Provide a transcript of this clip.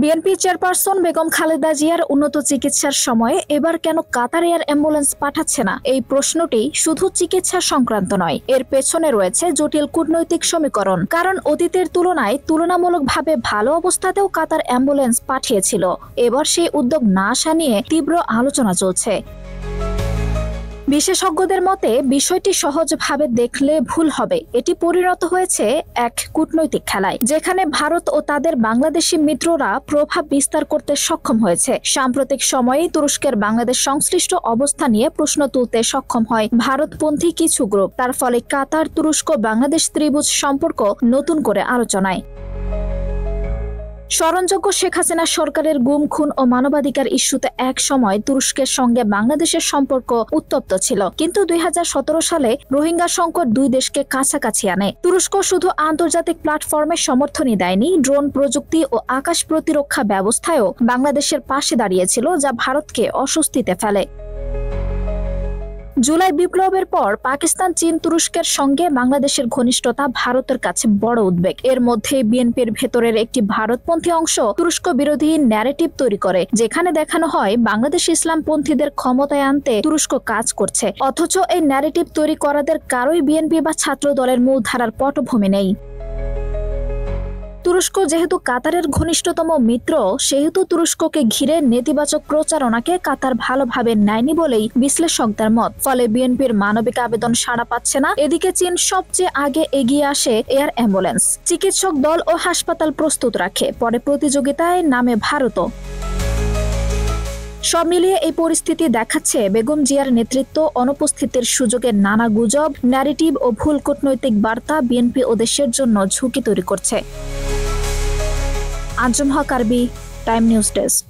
BNP chairperson Begum Khaleda জিয়ার উন্নত চিকিৎসার সময়ে এবার কেন কাতার এয়ার অ্যাম্বুলেন্স পাঠাচ্ছে না, এই প্রশ্নটি শুধু চিকিৎসা সংক্রান্ত নয়, এর পেছনে রয়েছে জটিল কূটনৈতিক সমীকরণ। কারণ অতীতের তুলনায় তুলনামূলকভাবে ভালো অবস্থাতেও কাতার অ্যাম্বুলেন্স পাঠিয়েছিল। এবার সেই উদ্যোগ না আসা নিয়ে তীব্র আলোচনা চলছে। বিশেষজ্ঞদের মতে বিষয়টি সহজভাবে দেখলে ভুল হবে। এটি পরিণত হয়েছে এক কূটনৈতিক খেলায়, যেখানে ভারত ও তাদের বাংলাদেশি মিত্ররা প্রভাব বিস্তার করতে সক্ষম হয়েছে। সাম্প্রতিক সময়ে তুরস্কের বাংলাদেশ সংশ্লিষ্ট অবস্থা নিয়ে প্রশ্ন তুলতে সক্ষম হয় ভারতপন্থী কিছু গ্রুপ। তার ফলে কাতার তুরস্ক বাংলাদেশ ত্রিভুজ সম্পর্ক নতুন করে আলোচনায়। স্মরণযোগ্য, শেখ হাসিনা সরকারের গুম, খুন ও মানবাধিকার ইস্যুতে এক সময় তুরস্কের সঙ্গে বাংলাদেশের সম্পর্ক উত্তপ্ত ছিল। কিন্তু 2017 সালে রোহিঙ্গা সংকট দুই দেশকে কাছাকাছি আনে। তুরস্ক শুধু আন্তর্জাতিক প্ল্যাটফর্মে সমর্থনই দেয়নি, ড্রোন প্রযুক্তি ও আকাশ প্রতিরক্ষা ব্যবস্থায়ও বাংলাদেশের পাশে দাঁড়িয়েছিল, যা ভারতকে অস্বস্তিতে ফেলে। জুলাই বিপ্লবের পর পাকিস্তান, চীন, তুরস্কের সঙ্গে বাংলাদেশের ঘনিষ্ঠতা ভারতের কাছে বড় উদ্বেগ। এর মধ্যে বিএনপির ভেতরের একটি ভারতপন্থী অংশ তুরস্ক বিরোধী ন্যারেটিভ তৈরি করে, যেখানে দেখানো হয় বাংলাদেশ ইসলামপন্থীদের ক্ষমতায় আনতে তুরস্ক কাজ করছে। অথচ এই ন্যারেটিভ তৈরি করাদের কারোই বিএনপি বা ছাত্র দলের মূলধারার পটভূমি নেই। তুরস্ক যেহেতু কাতারের ঘনিষ্ঠতম মিত্র, সেহেতু তুরস্ককে ঘিরে নেতিবাচক প্রচারণাকে কাতার ভালোভাবে নেয়নি বলেই বিশ্লেষকদের মত। ফলে বিএনপির মানবিক আবেদন সাড়া পাচ্ছে না। এদিকে চীন সবচেয়ে আগে এগিয়ে আসে এয়ার অ্যাম্বুলেন্স, চিকিৎসক দল ও হাসপাতাল প্রস্তুত রাখে। পরে প্রতিযোগিতায় নামে ভারতও। সব মিলিয়ে এই পরিস্থিতি দেখাচ্ছে বেগম জিয়ার নেতৃত্ব অনুপস্থিতির সুযোগে নানা গুজব, ন্যারেটিভ ও ভুল কূটনৈতিক বার্তা বিএনপি ও দেশের জন্য ঝুঁকি তৈরি করছে। আঞ্জুম হক আরবি, টাইম নিউজ ডেস্ক।